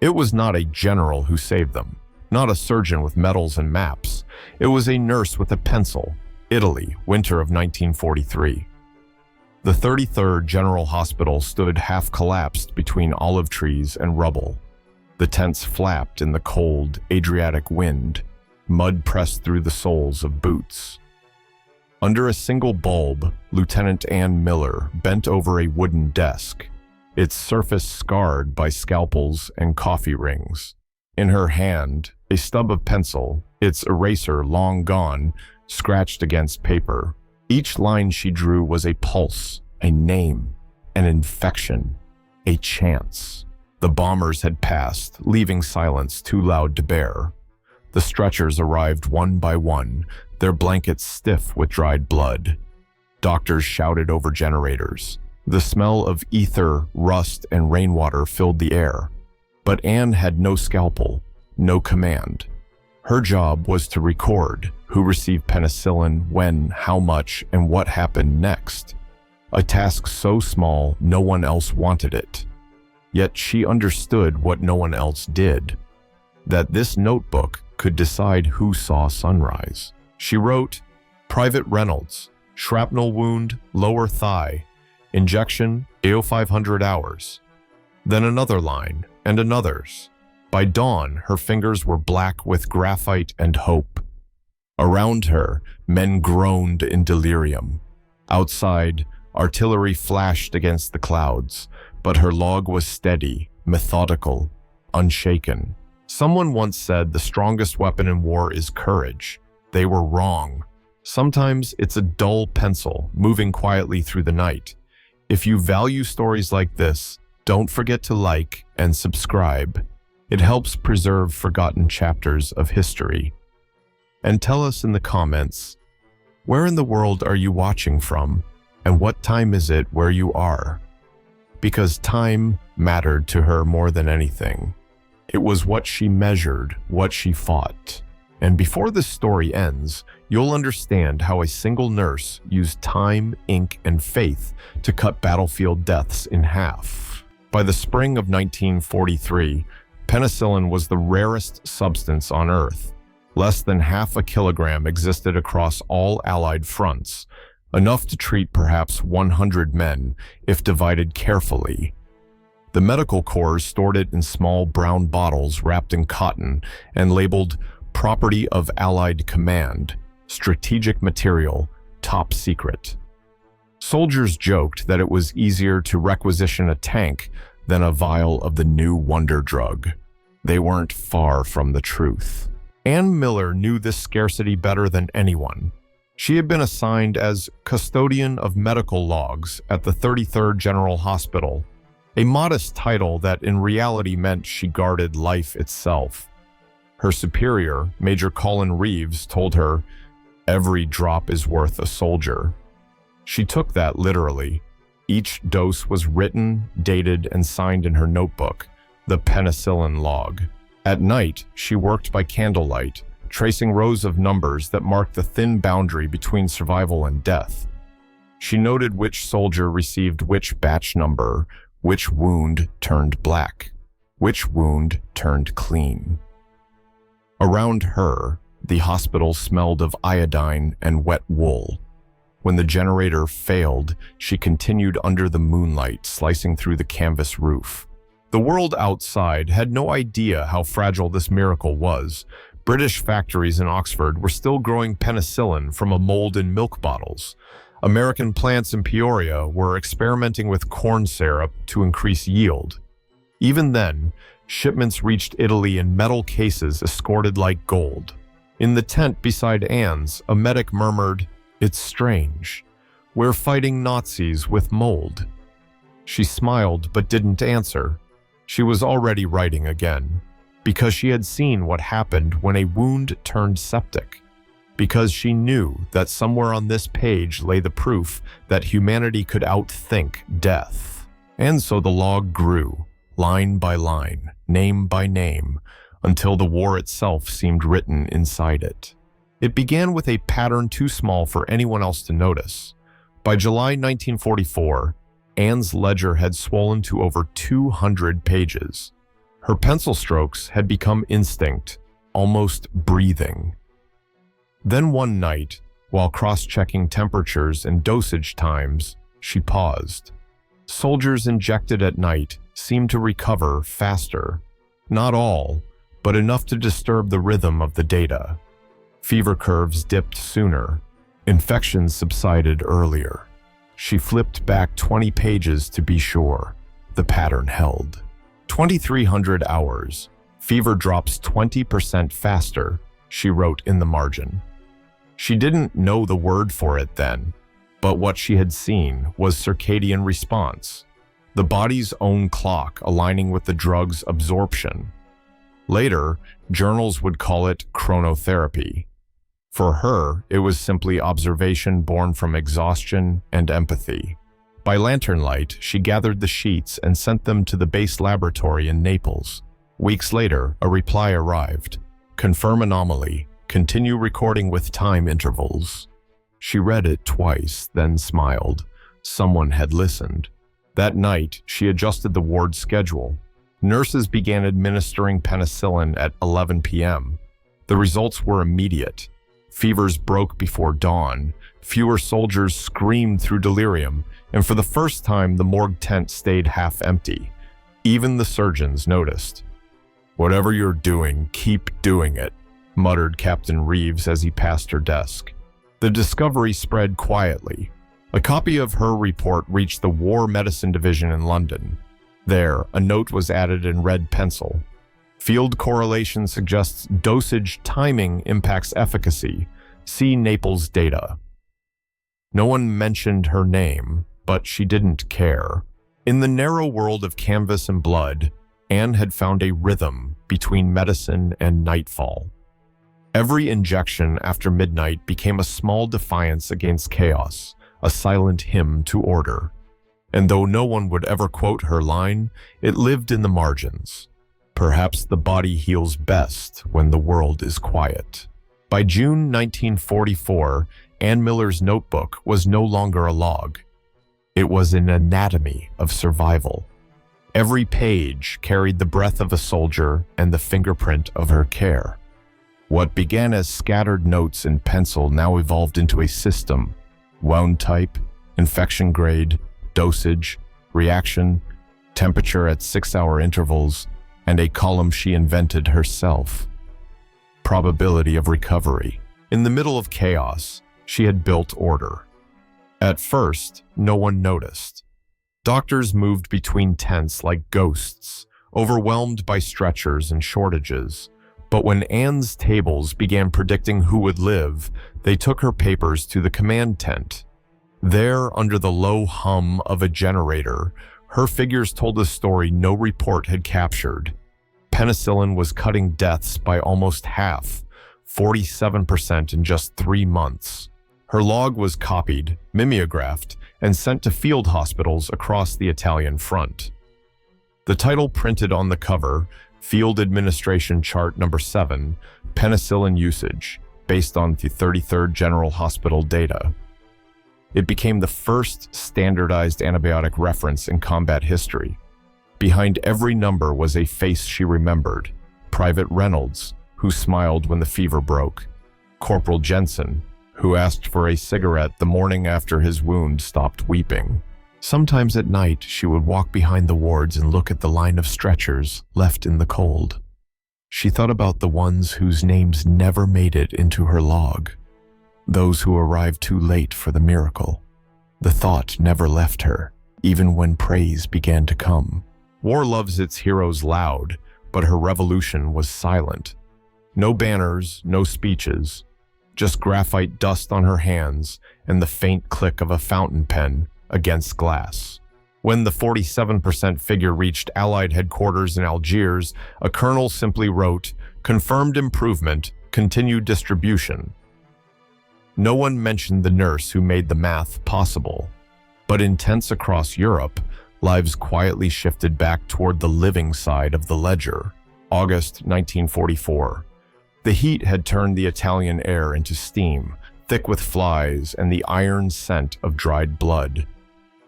It was not a general who saved them, not a surgeon with medals and maps. It was a nurse with a pencil. Italy, winter of 1943. The 33rd General Hospital stood half-collapsed between olive trees and rubble. The tents flapped in the cold, Adriatic wind. Mud pressed through the soles of boots. Under a single bulb, Lieutenant Ann Miller bent over a wooden desk, its surface scarred by scalpels and coffee rings. In her hand, a stub of pencil, its eraser long gone, scratched against paper. Each line she drew was a pulse, a name, an infection, a chance. The bombers had passed, leaving silence too loud to bear. The stretchers arrived one by one, their blankets stiff with dried blood. Doctors shouted over generators. The smell of ether, rust, and rainwater filled the air. But Anne had no scalpel, no command. Her job was to record who received penicillin, when, how much, and what happened next. A task so small no one else wanted it. Yet she understood what no one else did. That this notebook could decide who saw sunrise. She wrote, Private Reynolds, shrapnel wound, lower thigh, injection, 500 hours. Then another line, and another's. By dawn, her fingers were black with graphite and hope. Around her, men groaned in delirium. Outside, artillery flashed against the clouds, but her log was steady, methodical, unshaken. Someone once said the strongest weapon in war is courage. They were wrong. Sometimes it's a dull pencil moving quietly through the night. If you value stories like this, don't forget to like and subscribe. It helps preserve forgotten chapters of history. And tell us in the comments, where in the world are you watching from, and what time is it where you are? Because time mattered to her more than anything. It was what she measured, what she fought. And before this story ends, you'll understand how a single nurse used time, ink, and faith to cut battlefield deaths in half. By the spring of 1943, penicillin was the rarest substance on Earth. Less than half a kilogram existed across all Allied fronts, enough to treat perhaps 100 men if divided carefully. The medical corps stored it in small brown bottles wrapped in cotton and labeled Property of Allied Command, Strategic Material, Top Secret. Soldiers joked that it was easier to requisition a tank than a vial of the new wonder drug. They weren't far from the truth. Ann Miller knew this scarcity better than anyone. She had been assigned as custodian of medical logs at the 33rd General Hospital, a modest title that in reality meant she guarded life itself. Her superior, Major Colin Reeves, told her, "Every drop is worth a soldier." She took that literally. Each dose was written, dated, and signed in her notebook, the penicillin log. At night, she worked by candlelight, tracing rows of numbers that marked the thin boundary between survival and death. She noted which soldier received which batch number, which wound turned black, which wound turned clean. Around her, the hospital smelled of iodine and wet wool. When the generator failed, she continued under the moonlight, slicing through the canvas roof. The world outside had no idea how fragile this miracle was. British factories in Oxford were still growing penicillin from a mold in milk bottles. American plants in Peoria were experimenting with corn syrup to increase yield. Even then, shipments reached Italy in metal cases escorted like gold. In the tent beside Anne's, a medic murmured, "It's strange. We're fighting Nazis with mold." She smiled but didn't answer. She was already writing again, because she had seen what happened when a wound turned septic, because she knew that somewhere on this page lay the proof that humanity could outthink death. And so the log grew, line by line, name by name, until the war itself seemed written inside it. It began with a pattern too small for anyone else to notice. By July 1944, Anne's ledger had swollen to over 200 pages. Her pencil strokes had become instinct, almost breathing. Then one night, while cross-checking temperatures and dosage times, she paused. Soldiers injected at night seemed to recover faster. Not all, but enough to disturb the rhythm of the data. Fever curves dipped sooner. Infections subsided earlier. She flipped back 20 pages to be sure. The pattern held. 2,300 hours. Fever drops 20% faster, she wrote in the margin. She didn't know the word for it then, but what she had seen was circadian response, the body's own clock aligning with the drug's absorption. Later, journals would call it chronotherapy. For her, it was simply observation born from exhaustion and empathy. By lantern light, she gathered the sheets and sent them to the base laboratory in Naples. Weeks later, a reply arrived. Confirm anomaly. Continue recording with time intervals. She read it twice, then smiled. Someone had listened. That night, she adjusted the ward schedule. Nurses began administering penicillin at 11 p.m. The results were immediate. Fevers broke before dawn. Fewer soldiers screamed through delirium, and for the first time, the morgue tent stayed half empty. Even the surgeons noticed. "Whatever you're doing, keep doing it," muttered Captain Reeves as he passed her desk. The discovery spread quietly. A copy of her report reached the War Medicine Division in London. There, a note was added in red pencil. Field correlation suggests dosage timing impacts efficacy. See Naples data. No one mentioned her name, but she didn't care. In the narrow world of canvas and blood, Anne had found a rhythm between medicine and nightfall. Every injection after midnight became a small defiance against chaos, a silent hymn to order. And though no one would ever quote her line, it lived in the margins. Perhaps the body heals best when the world is quiet. By June 1944, Anne Miller's notebook was no longer a log. It was an anatomy of survival. Every page carried the breath of a soldier and the fingerprint of her care. What began as scattered notes in pencil now evolved into a system: wound type, infection grade, dosage, reaction, temperature at 6-hour intervals, and a column she invented herself. Probability of recovery. In the middle of chaos, she had built order. At first, no one noticed. Doctors moved between tents like ghosts, overwhelmed by stretchers and shortages. But when Anne's tables began predicting who would live, they took her papers to the command tent. There, under the low hum of a generator, her figures told a story no report had captured. Penicillin was cutting deaths by almost half, 47% in just 3 months. Her log was copied, mimeographed, and sent to field hospitals across the Italian front. The title printed on the cover, Field Administration Chart Number 7, Penicillin Usage, based on the 33rd General Hospital data. It became the first standardized antibiotic reference in combat history. Behind every number was a face she remembered: Private Reynolds, who smiled when the fever broke; Corporal Jensen, who asked for a cigarette the morning after his wound stopped weeping. Sometimes at night, she would walk behind the wards and look at the line of stretchers left in the cold. She thought about the ones whose names never made it into her log, those who arrived too late for the miracle. The thought never left her, even when praise began to come. War loves its heroes loud, but her revolution was silent. No banners, no speeches, just graphite dust on her hands and the faint click of a fountain pen against glass. When the 47% figure reached Allied headquarters in Algiers, a colonel simply wrote, "Confirmed improvement, continued distribution." No one mentioned the nurse who made the math possible. But in tents across Europe, lives quietly shifted back toward the living side of the ledger. August 1944. The heat had turned the Italian air into steam, thick with flies and the iron scent of dried blood.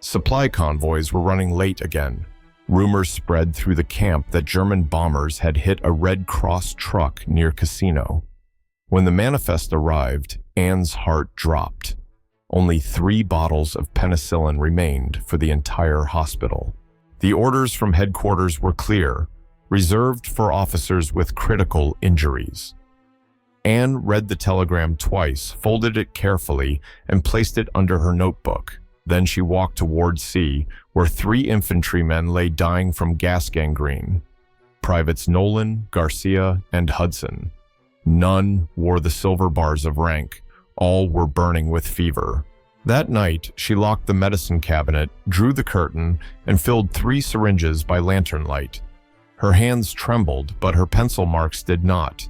Supply convoys were running late again. Rumors spread through the camp that German bombers had hit a Red Cross truck near Casino. When the manifest arrived, Anne's heart dropped. Only 3 bottles of penicillin remained for the entire hospital. The orders from headquarters were clear, reserved for officers with critical injuries. Anne read the telegram twice, folded it carefully, and placed it under her notebook. Then she walked to Ward C, where 3 infantrymen lay dying from gas gangrene. Privates Nolan, Garcia, and Hudson. None wore the silver bars of rank. All were burning with fever. That night, she locked the medicine cabinet, drew the curtain, and filled 3 syringes by lantern light. Her hands trembled, but her pencil marks did not.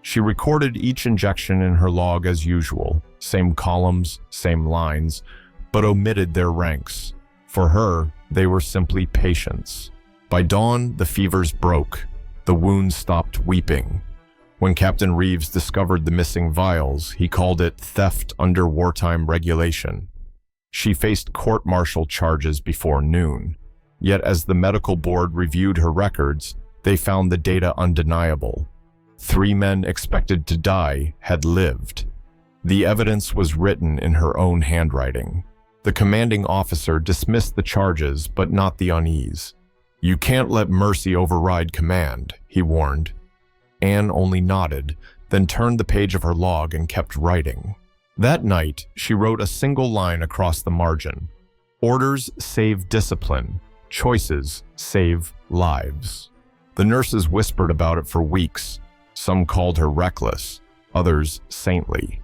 She recorded each injection in her log as usual, same columns, same lines, but omitted their ranks. For her, they were simply patients. By dawn, the fevers broke. The wounds stopped weeping. When Captain Reeves discovered the missing vials, he called it theft under wartime regulation. She faced court-martial charges before noon. Yet as the medical board reviewed her records, they found the data undeniable. 3 men expected to die had lived. The evidence was written in her own handwriting. The commanding officer dismissed the charges, but not the unease. "You can't let mercy override command," he warned. Anne only nodded, then turned the page of her log and kept writing. That night, she wrote a single line across the margin. "Orders save discipline. Choices save lives." The nurses whispered about it for weeks. Some called her reckless, others saintly.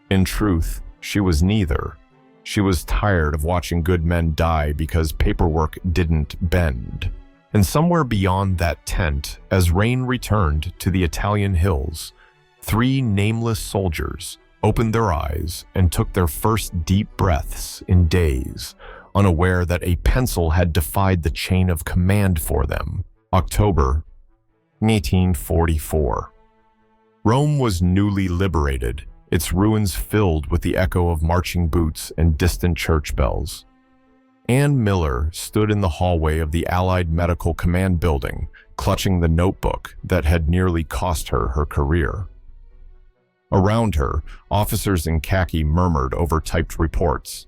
In truth, she was neither. She was tired of watching good men die because paperwork didn't bend. And somewhere beyond that tent, as rain returned to the Italian hills, 3 nameless soldiers opened their eyes and took their first deep breaths in days, unaware that a pencil had defied the chain of command for them. October 1844. Rome was newly liberated, its ruins filled with the echo of marching boots and distant church bells. Anne Miller stood in the hallway of the Allied Medical Command building, clutching the notebook that had nearly cost her her career. Around her, officers in khaki murmured over typed reports.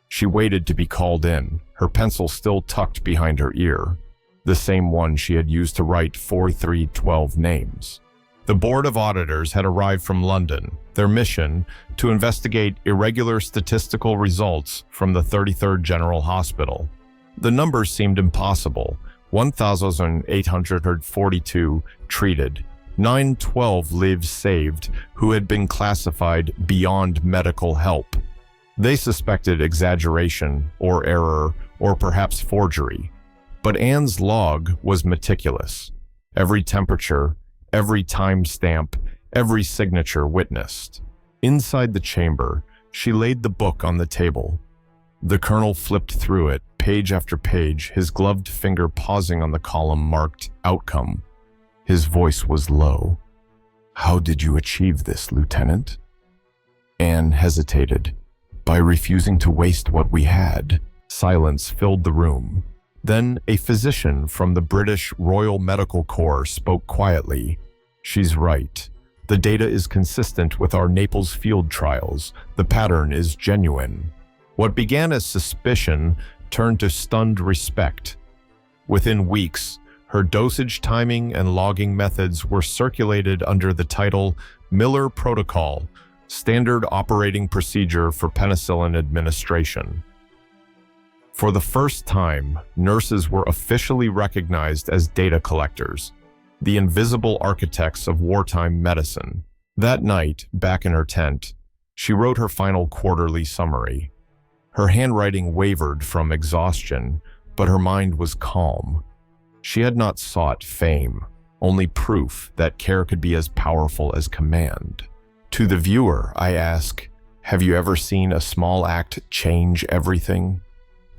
She waited to be called in, her pencil still tucked behind her ear, the same one she had used to write 4312 names. The Board of Auditors had arrived from London, their mission to investigate irregular statistical results from the 33rd General Hospital. The numbers seemed impossible: 1,842 treated, 912 lives saved who had been classified beyond medical help. They suspected exaggeration or error or perhaps forgery. But Anne's log was meticulous. Every temperature, every timestamp, every signature witnessed. Inside the chamber, she laid the book on the table. The colonel flipped through it, page after page, his gloved finger pausing on the column marked Outcome. His voice was low. "How did you achieve this, Lieutenant?" Anne hesitated. "By refusing to waste what we had." Silence filled the room. Then a physician from the British Royal Medical Corps spoke quietly. "She's right. The data is consistent with our Naples field trials. The pattern is genuine." What began as suspicion turned to stunned respect. Within weeks, her dosage timing and logging methods were circulated under the title Miller Protocol, Standard Operating Procedure for Penicillin Administration. For the first time, nurses were officially recognized as data collectors, the invisible architects of wartime medicine. That night, back in her tent, she wrote her final quarterly summary. Her handwriting wavered from exhaustion, but her mind was calm. She had not sought fame, only proof that care could be as powerful as command. To the viewer, I ask, have you ever seen a small act change everything?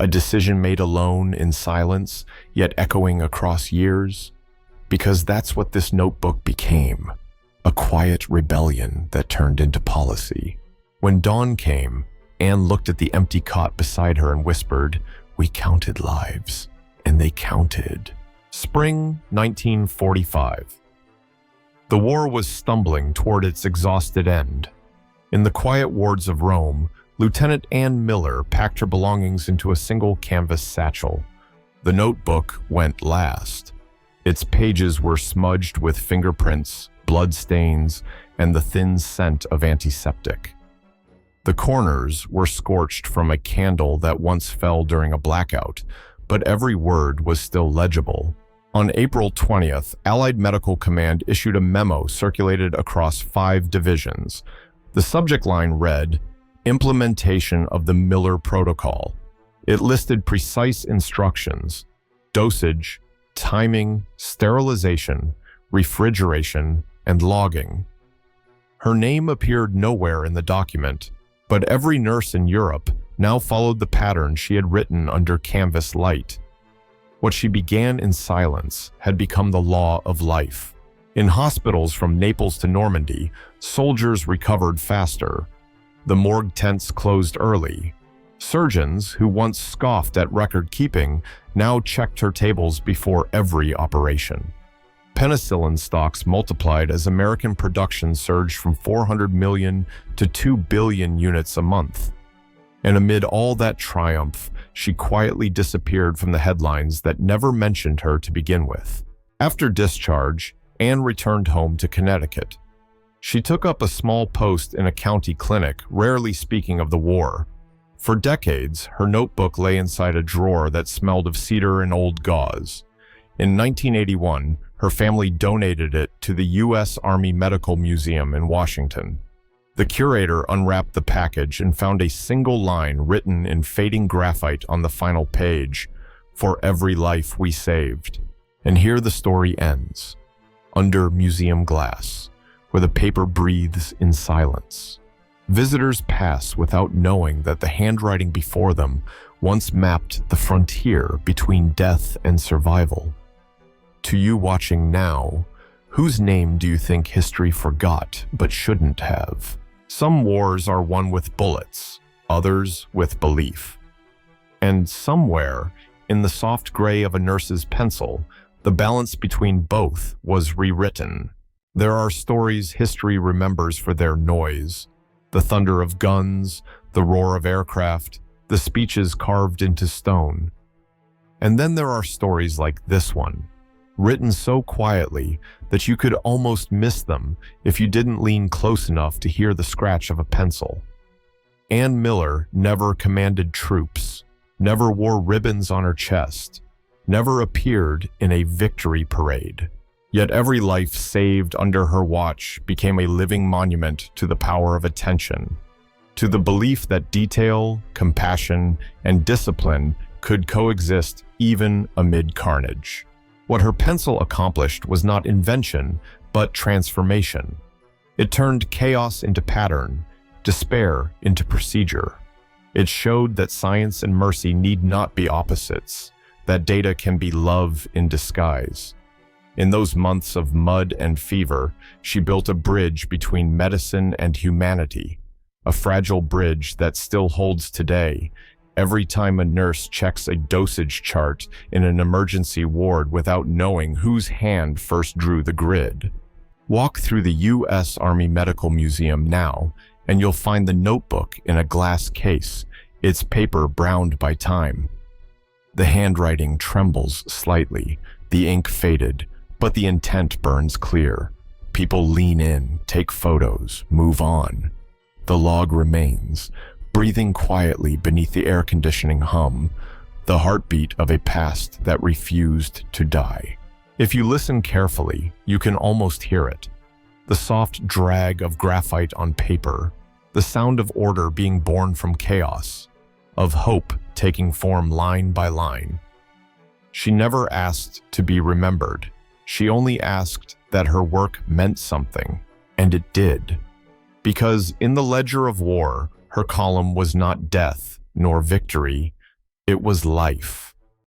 A decision made alone in silence, yet echoing across years? Because that's what this notebook became, a quiet rebellion that turned into policy. When dawn came, Anne looked at the empty cot beside her and whispered, "We counted lives." and they counted. Spring 1945. The war was stumbling toward its exhausted end. In the quiet wards of Rome, Lieutenant Ann Miller packed her belongings into a single canvas satchel. The notebook went last. Its pages were smudged with fingerprints, blood stains, and the thin scent of antiseptic. The corners were scorched from a candle that once fell during a blackout, but every word was still legible. On April 20th, Allied Medical Command issued a memo circulated across 5 divisions. The subject line read, "Implementation of the Miller Protocol." It listed precise instructions: dosage, timing, sterilization, refrigeration, and logging. Her name appeared nowhere in the document, but every nurse in Europe now followed the pattern she had written under canvas light. What she began in silence had become the law of life. In hospitals from Naples to Normandy, soldiers recovered faster. The morgue tents closed early. Surgeons, who once scoffed at record-keeping, now checked her tables before every operation. Penicillin stocks multiplied as American production surged from 400 million to 2 billion units a month. And amid all that triumph, she quietly disappeared from the headlines that never mentioned her to begin with. After discharge, Anne returned home to Connecticut. She took up a small post in a county clinic, rarely speaking of the war. For decades, her notebook lay inside a drawer that smelled of cedar and old gauze. In 1981, her family donated it to the U.S. Army Medical Museum in Washington. The curator unwrapped the package and found a single line written in fading graphite on the final page, "For every life we saved." And here the story ends, under museum glass, where the paper breathes in silence. Visitors pass without knowing that the handwriting before them once mapped the frontier between death and survival. To you watching now, whose name do you think history forgot but shouldn't have? Some wars are won with bullets, others with belief. And somewhere, in the soft gray of a nurse's pencil, the balance between both was rewritten. There are stories history remembers for their noise: the thunder of guns, the roar of aircraft, the speeches carved into stone. And then there are stories like this one, written so quietly that you could almost miss them if you didn't lean close enough to hear the scratch of a pencil. Ann Miller never commanded troops, never wore ribbons on her chest, never appeared in a victory parade. Yet every life saved under her watch became a living monument to the power of attention, to the belief that detail, compassion, and discipline could coexist even amid carnage. What her pencil accomplished was not invention, but transformation. It turned chaos into pattern, despair into procedure. It showed that science and mercy need not be opposites, that data can be love in disguise. In those months of mud and fever, she built a bridge between medicine and humanity, a fragile bridge that still holds today, every time a nurse checks a dosage chart in an emergency ward without knowing whose hand first drew the grid. Walk through the U.S. Army Medical Museum now, and you'll find the notebook in a glass case, its paper browned by time. The handwriting trembles slightly, the ink faded, but the intent burns clear. People lean in, take photos, move on. The log remains, breathing quietly beneath the air conditioning hum, the heartbeat of a past that refused to die. If you listen carefully, you can almost hear it. The soft drag of graphite on paper, the sound of order being born from chaos, of hope taking form line by line. She never asked to be remembered. She only asked that her work meant something, and it did. Because in the ledger of war, her column was not death nor victory, it was life.